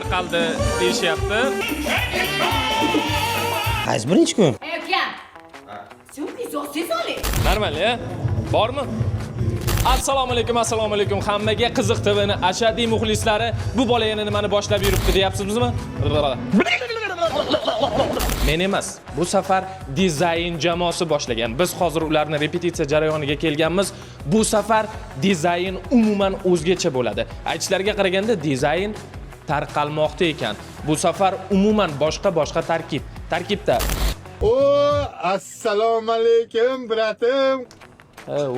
tarqaldi deyishyapti. Qaysi birinchi kun? Aka. So'nggi zo'siz oling. Normal, bormi? Assalomu alaykum. Hammaga Qiziq TV'ni ashaddiy muxlislari, bu bola yana nimani boshlab yuribdi deyapsizmi? Men emas, bu safar dizayn jamoasi boshlagan. Biz hozir ularni repetitsiya jarayoniga kelganmiz. Bu safar dizayn umuman o'zgacha bo'ladi. Aytishlariga qaraganda dizayn tarqalmoqda ekan. Bu safar umuman boshqa tarkibda. Assalomu alaykum, bratim.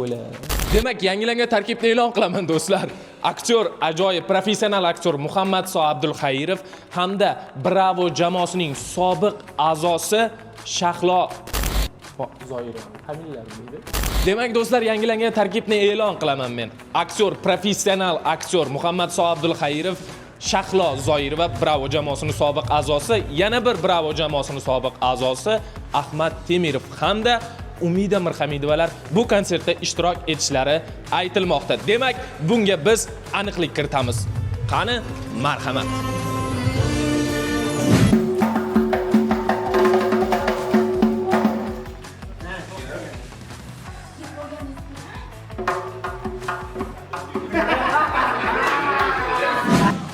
O'la. Demak, yangilangan tarkibni e'lon qilaman do'stlar. Aktyor, ajoyib professional aktyor Muhammadso Abdulxayrov hamda Bravo jamoasining sobiq a'zosi Shahlo Zoirov. Familiyalari nima? Demak, do'stlar, yangilangan tarkibni e'lon qilaman men. Aktyor, professional aktyor Muhammadso Abdulxayrov, Shahlo Zoirova Bravo jamoasining sobiq a'zosi, yana bir Bravo jamoasining sobiq a'zosi Ahmad Temirov hamda Umida Mirhamidovalar bu konsertda ishtirok etishlari aytilmoqda. Demak, bunga biz aniqlik kiritamiz. Qani, marhamat.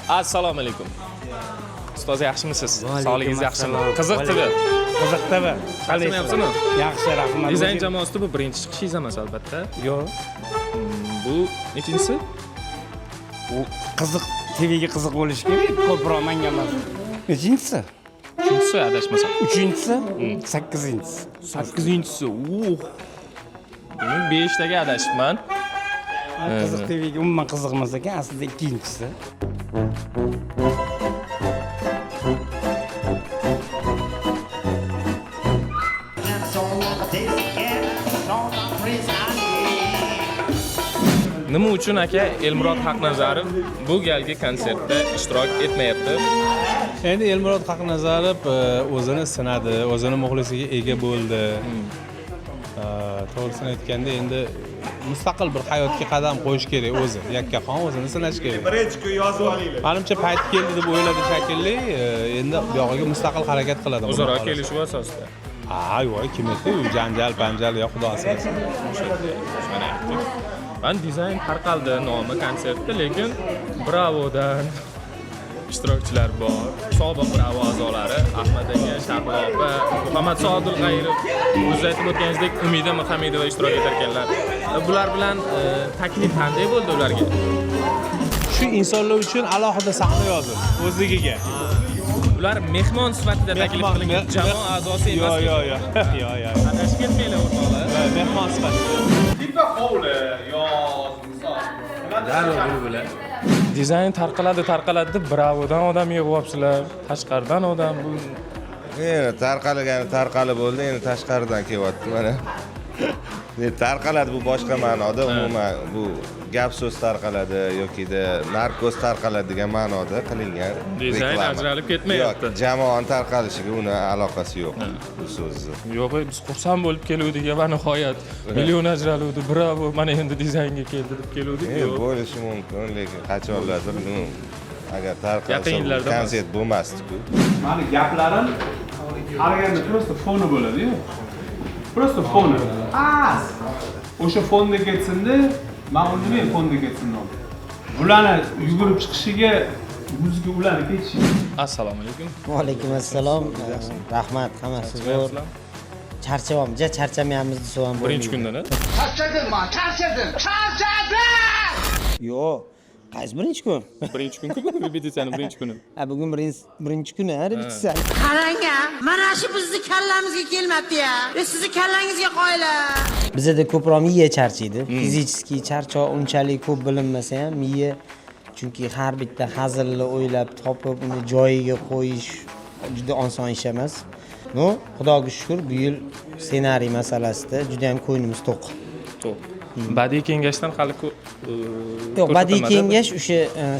Assalomu alaykum. Ustoz, yaxshimisiz? Sog'ligingiz yaxshimi? Qiziq TV. Qiziq TV. Qanaqasizmi? Yaxshi, rahmat. Dizayn jamoasida bu birinchi chiqishingiz emas albatta. Yo'q. Bu nechinchisi? U qiziq TVga qiziq bo'lish kerak, ko'proq menga emas. Nechinchisi? Uchinchisi adashmasam. Uchinchisi? 8-inchisi. 8-inchisi. Demak 5 taga adashibman. Qiziq TVga umuman qiziqmas ekan, aslida 2-inchisi. Nima uchun aka Elmurod Haqnazarov bu galgi konsertda ishtirok etmayapti? Endi Elmurod Haqnazarov o'zini sinadi, o'zini muxlisiga ega bo'ldi. To'g'risini aytganda endi mustaqil bir hayotga qadam qo'yish kerak o'zi. Yakkaxon o'zini sinash kerak. Birinchi kun yozib olinglar. Menimcha payti keldi deb o'yladi shekilli, endi bu yog'iga mustaqil harakat qiladi. O'zaro kelishuv asosida. Voy, kim aytdi? U janjal yo xudo asrasin. Ben dizayn tarqaldi nomi konsertda, lekin Bravodan ishtirokchilar bor. Sobiq Bravo a'zolari Ahmad aka, Shahlo opa, Muhammadso Abdulxayrov, o'zingiz aytib o'tganingizdek Umida Mirhamidova ishtirok etar ekanlar. Bular bilan taklif qanday bo'ldi ularga? Shu insonlar uchun alohida sahna yozildi o'zligiga. Ular mehmon sifatida taklif qilingan, jamoa a'zosi emas. Yo'q. Adashib ketmanglar o'rtoqlar. Mehmon sifatida. Tipa hovli yoz misol. Dizayn tarqaladi deb Bravodan odam yig'yapsizlar. Tashqaridan odam bu. Endi tarqalib bo'ldi, endi tashqaridan kelyapti mana. Tarqaladi bu boshqa ma'noda, umuman bu gap so'z tarqaladi yoki narkoz tarqaladi degan ma'noda qilingan. Dizayn ajralib ketmayapti. Yo'q, jamoani tarqalishiga uni aloqasi yo'q bu so'zni. Yo'q, biz xursand bo'lib keluvdik va nihoyat million ajraluvdi. Bravo, mana endi dizaynga keldi deb keluvdik. Yo'q, bo'lishi mumkin, lekin qachonlardir agar tarqalsa konsert bo'lmasdi-ku. Mani gaplarim qaraganda просто foni bo'ladi-yu. Просто foni. O'sha fonda ketsin-da, men uni fonda ketsin dedi. Bularni yugurib chiqishiga yuzga ularni ketishi. Assalomu alaykum. Va alaykum assalom. Rahmat, hammasi zo'r. Charchamayapmiz, charchamayapmiz desa ham bo'lmaydi. Birinchi kundan-a? Charchadim. Yo'q. Qaysi birinchi kun? Birinchi kun repetitsiyani birinchi kuni. Bugun birinchi kuni repetitsiya. Qarang-a, mana shu bizni kallamizga kelmabdi-ya. Sizni kallangizga qo'ylar. Bizda ko'proq miya charchaydi. Fizически charchoq unchalik ko'p bilinmasa ham miya, chunki har bitta hazilni o'ylab topib uni joyiga qo'yish juda oson ish emas. Xudoga shukr, bu yil ssenariy masalasida juda ham ko'nglimiz to'q. Badiiy kengashdan hali yo'q, badiiy kengash o'sha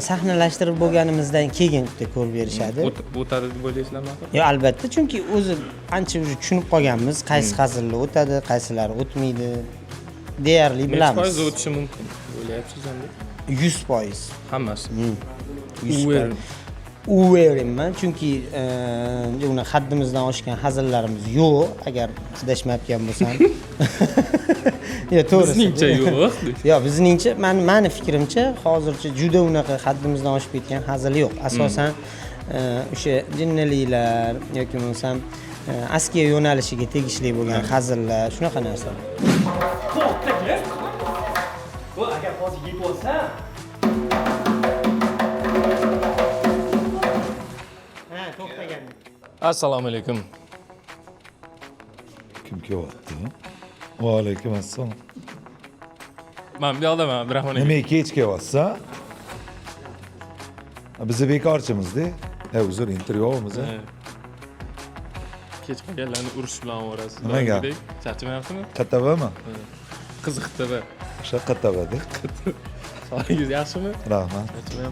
sahnalashtirib bo'lganimizdan keyin ko'rib berishadi. O'tadi deb o'ylaysizlarmi? Yo'q, albatta, chunki o'zi ancha tushunib qolganmiz, qaysi hazillar o'tadi, qaysilari o'tmaydi. Deyarli bilamiz. Necha foiz o'tishi mumkin o'ylayapsiz endi? 100%. Hammasi. 100%. uverimman chunki uni haddimizdan oshgan hazillarimiz yo'q agar chidashmayotgan bo'lsam. Yo, to'g'ri. Bizningcha yo'q. Yo, bizningcha meni fikrimcha hozircha juda unaqa haddimizdan oshib ketgan hazil yo'q. Asosan o'sha jinniliklar yoki bo'lmasam askiya yo'nalishiga tegishli bo'lgan hazillar, shunaqa narsalar. Bu agar hozir yetib olsa, To'xtagan. Assalomu alaykum. Kim kelyapti? Va alaykum assalom. Men bu yoqdaman, Abdurahmon aka. Nima kech kelyapsan? Biz bekorchimizda. Uzr, intervyumiz. Kech qolganlarni urush bilan ovorasiz. Nimaga? Charchamayapsizmi? Qattavami? Qiziqtimi? O'sha qattavada. Sog'ligingiz yaxshimi? Rahmat.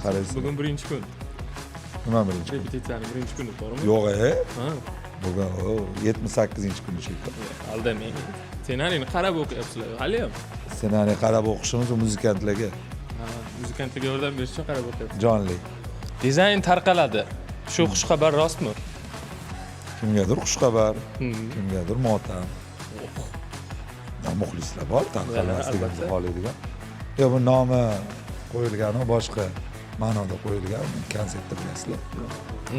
Qaraysiz. Bugun birinchi kun. Nima birinchi? Repetitsiyaning birinchi kuni, to'g'rimi? Yo'q, Ha. bugun 78-kun shekilli. Aldamang. Ssenariyni qarab o'qiyapsizlar, hali ham. Ssenariy qarab o'qishimiz muzikantlarga Muzikantlarga yordam berish uchun qarab o'qiyapsiz. jonli. Dizayn tarqaladi. Shu xushxabar rostmi? Kimgadir xushxabar, kimgadir motam. Muxlislar bor, tarqalmasligini albatta. xohlaydigan. Yo, bu nomi qo'yilgani boshqa ma'noda qo'yilgan konsertda bilasizlar.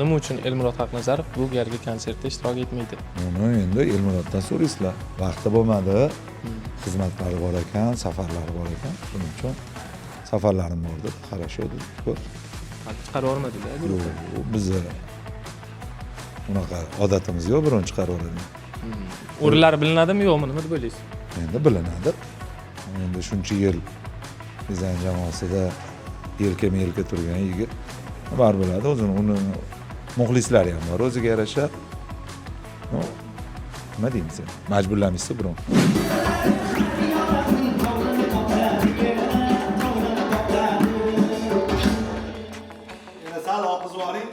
Nima uchun Elmurod Haqnazarov bu galgi konsertda ishtirok etmaydi? Uni endi Elmuroddan so'raysizlar. Vaqti bo'lmadi, xizmatlari bor ekan, safarlari bor ekan. Shuning uchun safarlarim bor deb qarashadi. Hali chiqarib olmadilar. Yo'q, bizni unaqa odatimiz yo'q, biron chiqarib oladi. O'rinlar bilinadimi, yo'qmi? Nima deb o'ylaysiz? Endi bilinadi. Endi shuncha yil dizayn jamoasida yelkama-yelka turgan yigit bar bo'ladi, o'zini uni muxlislari ham bor, o'ziga yarasha. Nima deymiz sen? Majburlamaysiz biron. Yana sal oqizib oling.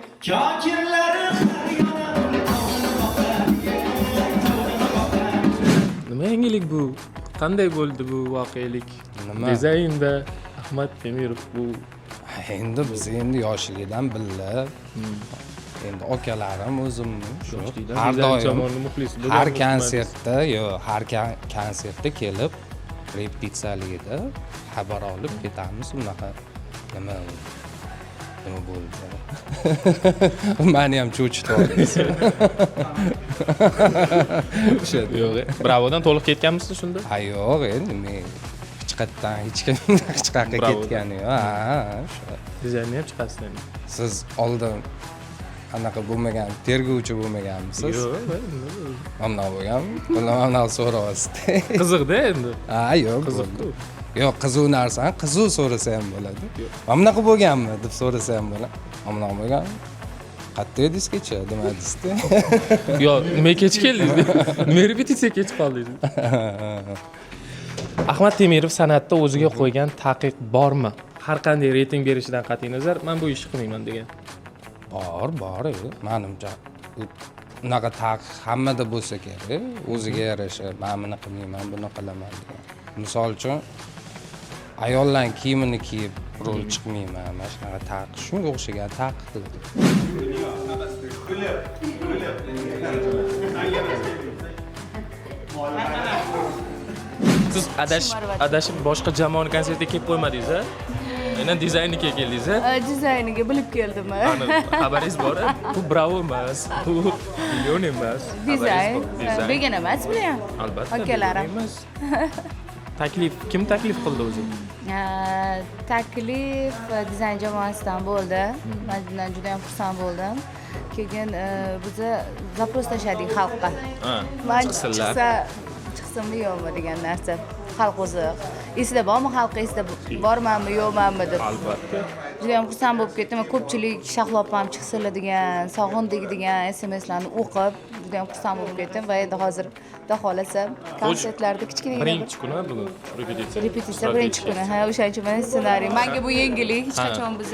Nima yangilik bu? Qanday bo'ldi bu voqelik? Nima? Dizaynda Ahmad Temirov bu Endi biz endi yoshligidan billa endi akalarim o'zimni shu har doim jamoani muxlis har konsertda konsertda kelib repetitsiyaligida xabar olib ketamiz unaqa nima bo'ldi. Meni ham cho'chitib o'sha yo'q. Bravodan to'liq ketganmisiz shunda? ha yo'q endi men hech qayerdan hech kim hech qayerga ketgani yo'q. Ha o'sha Dizaynni ham chiqasiz endi. siz oldin anaqa bo'lmagan tergovchi bo'lmaganmisiz? Yo'q, Mana bo'lganmi? Mana so'rayapsiz. qiziqda endi. Ha yo'q Qiziq-ku. yo'q qizuv narsani qizuv so'rasa ham bo'ladi. Mana bunaqa bo'lganmi deb so'rasa ham bo'ladi. Mana bunaqa bo'lganmi? Qayerda edingiz kecha demadingiz-da. Yo'q, nimaga kech keldingiz? Nima repetitsiya kech qoldingiz? Ahmad Temirov san'atda o'ziga qo'ygan taqiq bormi? Har qanday reyting berishidan qat'iy nazar, men bu ishni qilmayman degan. Bor, menimcha. Unaqa taqiq hammada bo'lsa kerak, o'ziga yarasha, men buni qilmayman, buni qilaman degan. Misol uchun ayollar kiyimini kiyib rol chiqmayman, mana shunaqa taqiq, shunga o'xshagan taqiqlar. Siz adashib boshqa jamoani konsertiga kelib qo'ymadingiz-a? Aynan dizaynniga keldingiz-a? Dizayniga bilib keldim. Xabaringiz bor? Bu bravo emas, bu million emas. Dizayn begona emas bu ham. Albatta. Akalarim. Kim taklif qildi o'zi? Taklif dizayn jamoasidan bo'ldi. Men bundan juda ham xursand bo'ldim. Keyin biz zaпрос tashladik xalqqa. Men chiqsammi yo'qmi degan narsa. Xalq o'zi esida bormi, xalq esida bormanmi, yo'qmanmi deb. Albatta. Juda ham xursand bo'lib ketdim. Ko'pchilik Shahlo opam chiqsinlar degan, sog'indik degan SMSlarni o'qib, juda ham xursand bo'lib ketdim va endi hozir Xudo xolasa konsertlarda kichkina birinchi kuni bugun repetitsiya birinchi kuni. Ha, o'shaning uchun mana ssenariy. Menga bu yangilik, hech qachon biz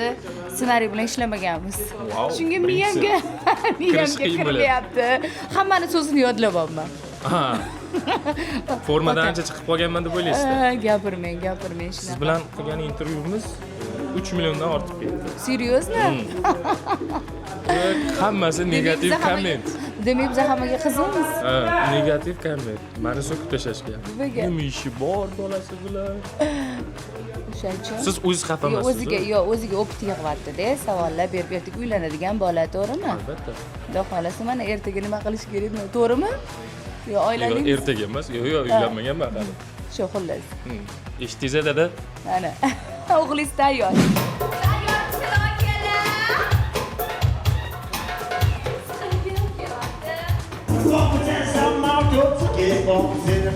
ssenariy bilan ishlamaganmiz. Shunga miyamga kirilyapti. Hammani so'zini yodlab olman. Ha, Formadan ancha chiqib qolganman deb o'ylaysizda. Gapirmang Siz shunaqa. bilan qilgan intervyumiz 3 milliondan ortib ketdi. Серьезно? Hammasi negativ komment. Demak, biz hammaga qizimiz. Ha, negativ komment. Mani so'kib tashlashgan. Nimaga? Nima ishi bor bolasi bilan? O'shancha. Siz o'zingiz xafa emasiz? O'ziga o'pit yig'yapti-da, savollar berib ertaga uylanadigan bola, to'g'rimi? Albatta. Xudo xohlasa mana ertaga nima qilish kerakmi, to'g'rimi? Yo oilangiz. Yo'q, ertaga emas. Yo'q, uylanmaganman hali. Shu xullas. Eshitdingiz dada? Mana. O'g'lingiz tayyor. Walk with that something out, you're to get bones in the